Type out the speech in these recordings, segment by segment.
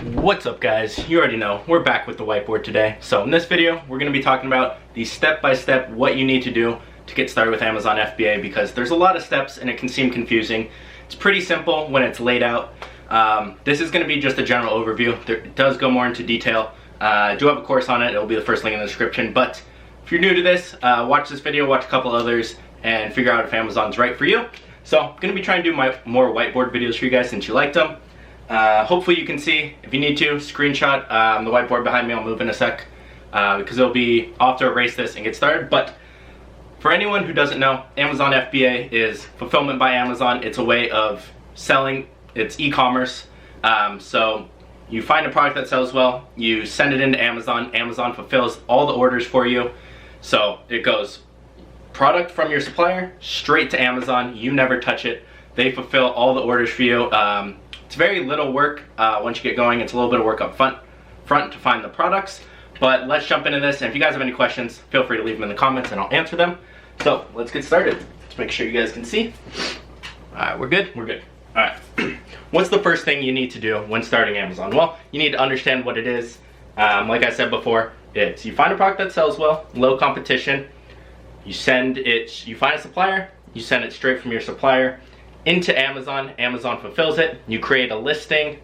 What's up guys? You already know, we're back with the whiteboard today. So in this video, we're going to be talking about the step-by-step what you need to do to get started with Amazon FBA, because there's a lot of steps and it can seem confusing. It's pretty simple when it's laid out. This is going to be just a general overview. It does go more into detail. I do have a course on it. It'll be the first link in the description. But if you're new to this, watch this video, watch a couple others, and figure out if Amazon's right for you. So I'm going to be trying to do more whiteboard videos for you guys since you liked them. Hopefully you can see. If you need to, screenshot the whiteboard behind me. I'll move in a sec because I'll have to erase this and get started. But for anyone who doesn't know, Amazon FBA is fulfillment by Amazon. It's a way of selling. It's e-commerce. So you find a product that sells well, you send it into Amazon. Amazon fulfills all the orders for you. So it goes product from your supplier straight to Amazon. You never touch it. They fulfill all the orders for you. It's very little work once you get going. It's a little bit of work up front to find the products. But let's jump into this. And if you guys have any questions, feel free to leave them in the comments and I'll answer them. So let's get started. Let's make sure you guys can see. All right, we're good? We're good. All right. What's the first thing you need to do when starting Amazon? Well, you need to understand what it is. Like I said before, you find a product that sells well, low competition. You find a supplier, you send it straight from your supplier into Amazon. Amazon fulfills it. You create a listing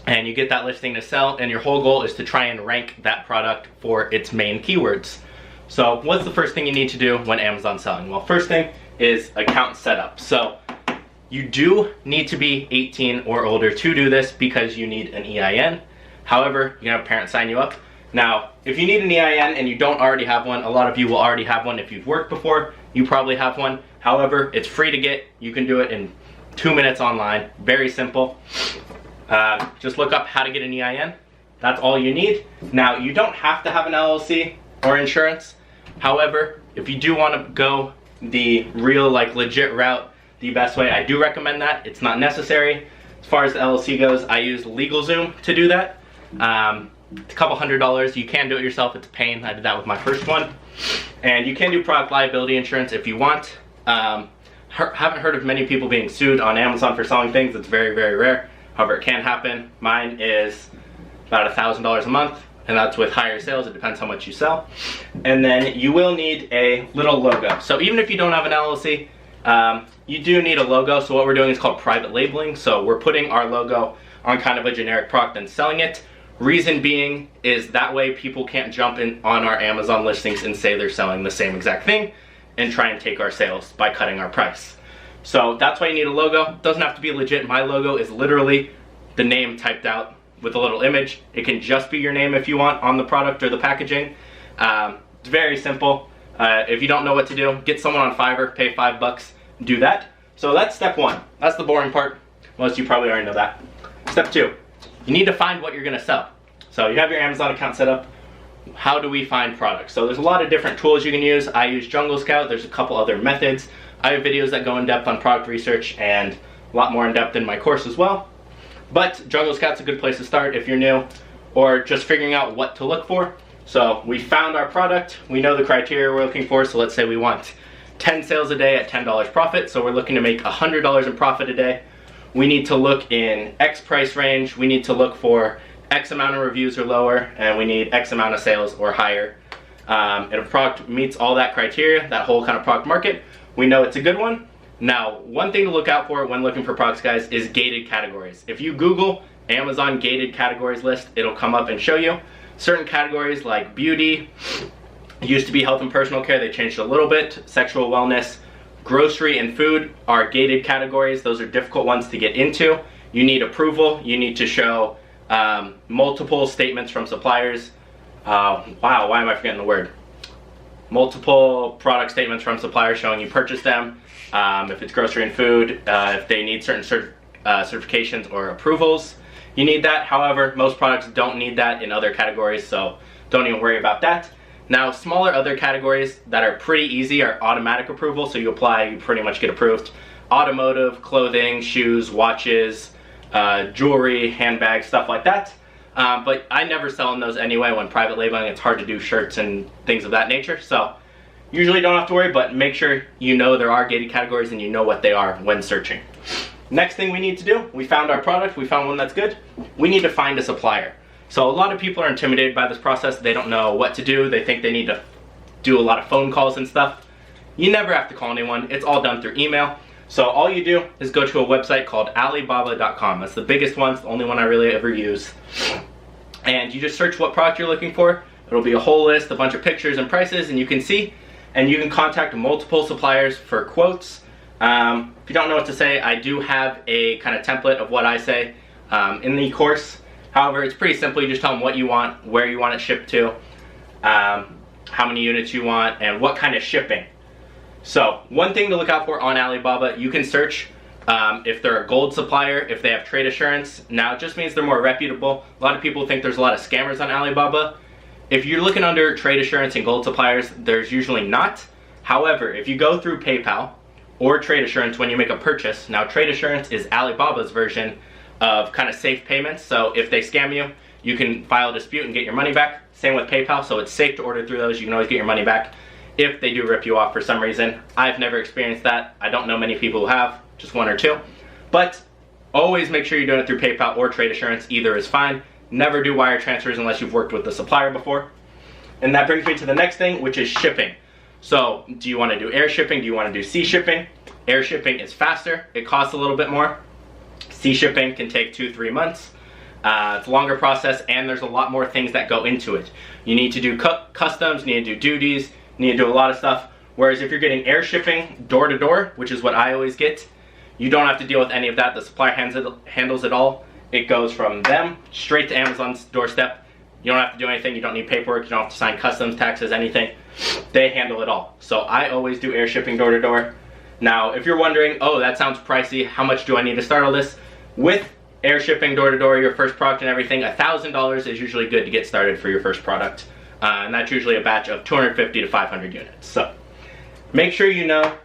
and you get that listing to sell, and your whole goal is to try and rank that product for its main keywords. So what's the first thing you need to do when Amazon's selling? Well, first thing is account setup. So you do need to be 18 or older to do this because you need an EIN. However, you can have a parent sign you up. Now, if you need an EIN and you don't already have one, a lot of you will already have one. If you've worked before, you probably have one. However, it's free to get. You can do it in 2 minutes online. Very simple. Just look up how to get an EIN. That's all you need. Now, you don't have to have an LLC or insurance. However, if you do want to go the real, legit route, the best way, I do recommend that. It's not necessary. As far as the LLC goes, I use LegalZoom to do that. It's a couple $100s. You can do it yourself. It's a pain. I did that with my first one. And you can do product liability insurance if you want. Haven't heard of many people being sued on Amazon for selling things. It's very, very rare. However, it can happen. Mine is about $1,000 a month, and that's with higher sales. It depends how much you sell. And then you will need a little logo. So even if you don't have an LLC, you do need a logo. So what we're doing is called private labeling. So we're putting our logo on kind of a generic product and selling it. Reason being is that way people can't jump in on our Amazon listings and say they're selling the same exact thing and try and take our sales by cutting our price. So that's why you need a logo. It doesn't have to be legit. My logo is literally the name typed out with a little image. It can just be your name if you want on the product or the packaging. It's very simple. If you don't know what to do, get someone on Fiverr, pay $5, do that. So that's step one. That's the boring part. Most of you probably already know that. Step two, you need to find what you're gonna sell. So you have your Amazon account set up. How do we find products? So there's a lot of different tools you can use. I use Jungle Scout. There's a couple other methods. I have videos that go in depth on product research and a lot more in depth in my course as well. But Jungle Scout's a good place to start if you're new or just figuring out what to look for. So we found our product. We know the criteria we're looking for. So let's say we want 10 sales a day at $10 profit. So we're looking to make $100 in profit a day. We need to look in X price range. We need to look for X amount of reviews or lower, and we need X amount of sales or higher. And if a product meets all that criteria, that whole kind of product market, we know it's a good one. Now, one thing to look out for when looking for products, guys, is gated categories. If you Google Amazon gated categories list, it'll come up and show you. Certain categories like beauty, used to be health and personal care, they changed a little bit, sexual wellness, grocery and food are gated categories. Those are difficult ones to get into. You need approval. You need to show multiple statements from suppliers. Wow, why am I forgetting the word? Multiple product statements from suppliers showing you purchased them. If it's grocery and food, if they need certain certifications or approvals, you need that. However, most products don't need that in other categories, so don't even worry about that. Now, smaller other categories that are pretty easy are automatic approval. So you apply, you pretty much get approved. Automotive, clothing, shoes, watches, jewelry, handbags, stuff like that. But I never sell in those anyway. When private labeling, it's hard to do shirts and things of that nature. So usually don't have to worry, but make sure you know there are gated categories and you know what they are when searching. Next thing we need to do, we found our product, we found one that's good, we need to find a supplier. So a lot of people are intimidated by this process. They don't know what to do. They think they need to do a lot of phone calls and stuff. You never have to call anyone. It's all done through email. So all you do is go to a website called Alibaba.com. That's the biggest one, it's the only one I really ever use. And you just search what product you're looking for. It'll be a whole list, a bunch of pictures and prices, and you can see. And you can contact multiple suppliers for quotes. If you don't know what to say, I do have a kind of template of what I say in the course. However, it's pretty simple. You just tell them what you want, where you want it shipped to, how many units you want, and what kind of shipping. So one thing to look out for on Alibaba, you can search if they're a gold supplier, if they have trade assurance. Now it just means they're more reputable. A lot of people think there's a lot of scammers on Alibaba. If you're looking under trade assurance and gold suppliers, there's usually not. However, if you go through PayPal or trade assurance when you make a purchase, now trade assurance is Alibaba's version of kind of safe payments. So if they scam you, you can file a dispute and get your money back. Same with PayPal, so it's safe to order through those. You can always get your money back if they do rip you off for some reason. I've never experienced that. I don't know many people who have, just one or two. But always make sure you're doing it through PayPal or trade assurance. Either is fine. Never do wire transfers unless you've worked with the supplier before. And that brings me to the next thing, which is shipping. So do you want to do air shipping? Do you want to do sea shipping? Air shipping is faster. It costs a little bit more. Sea shipping can take 2-3 months. It's a longer process, and there's a lot more things that go into it. You need to do customs, you need to do duties, you need to do a lot of stuff. Whereas if you're getting air shipping door to door, which is what I always get, you don't have to deal with any of that. The supplier handles it all. It goes from them straight to Amazon's doorstep. You don't have to do anything. You don't need paperwork. You don't have to sign customs, taxes, anything. They handle it all. So I always do air shipping door to door. Now, if you're wondering, oh, that sounds pricey, how much do I need to start all this? With air shipping door to door, your first product and everything, $1,000 is usually good to get started for your first product. And that's usually a batch of 250 to 500 units. So make sure you know,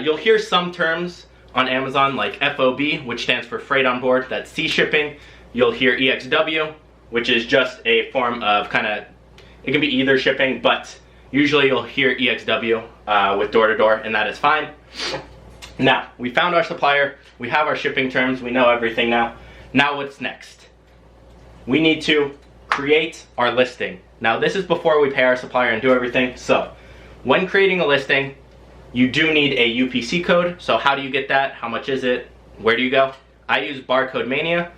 you'll hear some terms on Amazon like FOB, which stands for freight on board. That's sea shipping. You'll hear EXW, which is just a form of kind of, it can be either shipping, but usually you'll hear EXW with door to door, and that is fine. Now, we found our supplier, we have our shipping terms, we know everything now. Now what's next? We need to create our listing. Now this is before we pay our supplier and do everything. So when creating a listing, you do need a UPC code. So how do you get that? How much is it? Where do you go? I use Barcode Mania.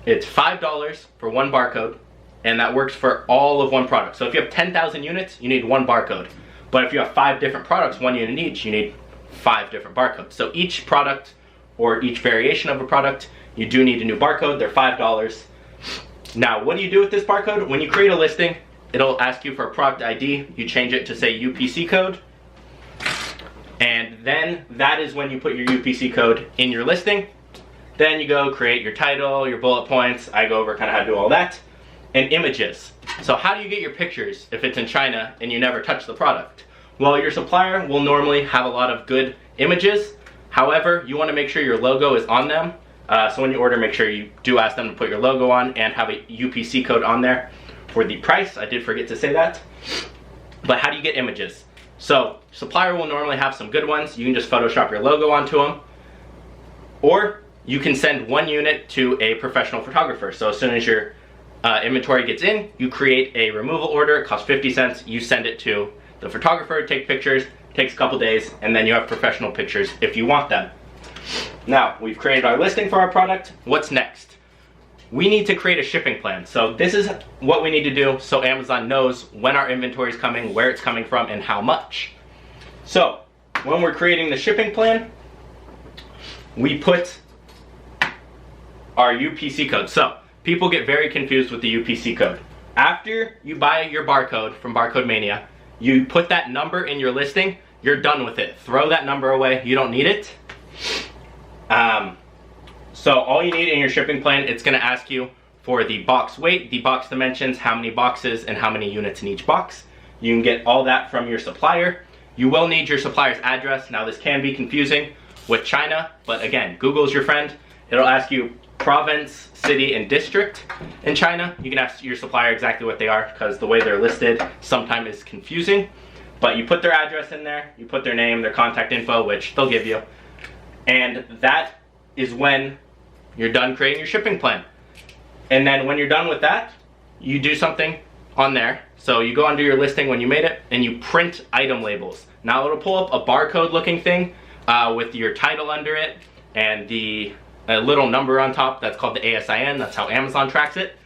It's $5 for one barcode, and that works for all of one product. So if you have 10,000 units, you need one barcode. But if you have 5 different products, 1 unit each, you need 5 different barcodes. So each product or each variation of a product, you do need a new barcode. They're $5. Now, what do you do with this barcode? When you create a listing, it'll ask you for a product ID. You change it to say UPC code. And then that is when you put your UPC code in your listing. Then you go create your title, your bullet points. I go over kind of how to do all that. And images. So how do you get your pictures if it's in China and you never touch the product? Well, your supplier will normally have a lot of good images. However, you want to make sure your logo is on them. So when you order, make sure you do ask them to put your logo on and have a UPC code on there for the price. I did forget to say that. But how do you get images? So supplier will normally have some good ones. You can just Photoshop your logo onto them. Or you can send 1 unit to a professional photographer. So as soon as your inventory gets in, you create a removal order. It costs 50 cents. You send it to the photographer, take pictures, takes a couple days, and then you have professional pictures if you want them. Now, we've created our listing for our product. What's next? We need to create a shipping plan. So this is what we need to do so Amazon knows when our inventory is coming, where it's coming from, and how much. So when we're creating the shipping plan, we put our UPC code. So people get very confused with the UPC code. After you buy your barcode from Barcode Mania, you put that number in your listing, you're done with it. Throw that number away, you don't need it. So all you need in your shipping plan, it's gonna ask you for the box weight, the box dimensions, how many boxes, and how many units in each box. You can get all that from your supplier. You will need your supplier's address. Now this can be confusing with China, but again, Google's your friend. It'll ask you province, city, and district in China. You can ask your supplier exactly what they are because the way they're listed sometimes is confusing. But you put their address in there, you put their name, their contact info, which they'll give you. And that is when you're done creating your shipping plan. And then when you're done with that, you do something on there. So you go under your listing when you made it and you print item labels. Now it'll pull up a barcode looking thing with your title under it and the little number on top. That's called the ASIN. That's how Amazon tracks it.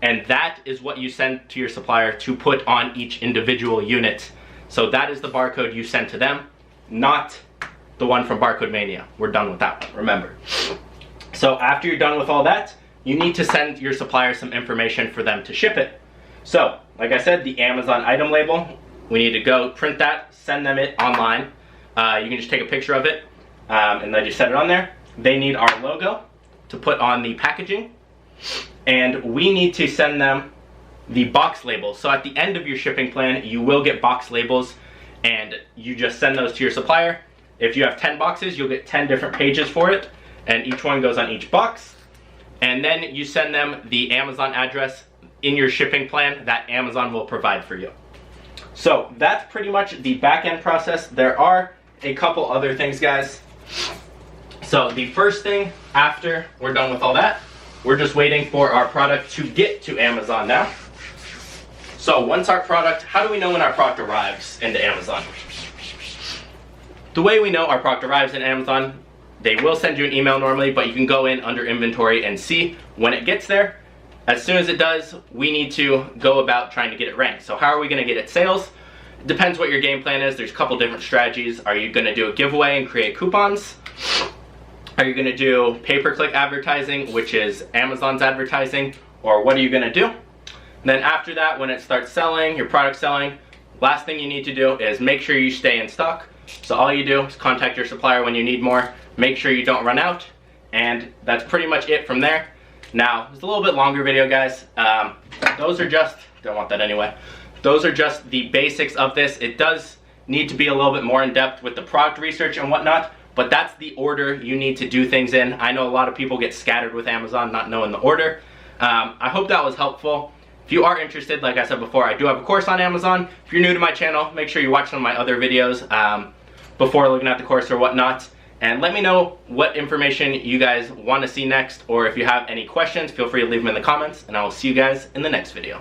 And that is what you send to your supplier to put on each individual unit. So that is the barcode you send to them, not the one from Barcode Mania. We're done with that one, remember. So after you're done with all that, you need to send your supplier some information for them to ship it. So, like I said, the Amazon item label, we need to go print that, send them it online. You can just take a picture of it and then just set it on there. They need our logo to put on the packaging. And we need to send them the box labels. So at the end of your shipping plan, you will get box labels and you just send those to your supplier. If you have 10 boxes, you'll get 10 different pages for it, and each one goes on each box. And then you send them the Amazon address in your shipping plan that Amazon will provide for you. So that's pretty much the back end process. There are a couple other things, guys. So the first thing after we're done with all that, we're just waiting for our product to get to Amazon now. So once our product, how do we know when our product arrives into Amazon? The way we know our product arrives in Amazon, they will send you an email normally, but you can go in under inventory and see when it gets there. As soon as it does, we need to go about trying to get it ranked. So how are we going to get it sales? It depends what your game plan is. There's a couple different strategies. Are you going to do a giveaway and create coupons? Are you going to do pay-per-click advertising, which is Amazon's advertising? Or what are you going to do? And then after that, when it starts selling, your product's selling, last thing you need to do is make sure you stay in stock. So all you do is contact your supplier when you need more. Make sure you don't run out. And that's pretty much it from there. Now, it's a little bit longer video, guys. Those are just, don't want that anyway. Those are just the basics of this. It does need to be a little bit more in depth with the product research and whatnot, but that's the order you need to do things in. I know a lot of people get scattered with Amazon not knowing the order. I hope that was helpful. If you are interested, like I said before, I do have a course on Amazon. If you're new to my channel, make sure you watch some of my other videos before looking at the course or whatnot. And let me know what information you guys want to see next, or if you have any questions, feel free to leave them in the comments, and I will see you guys in the next video.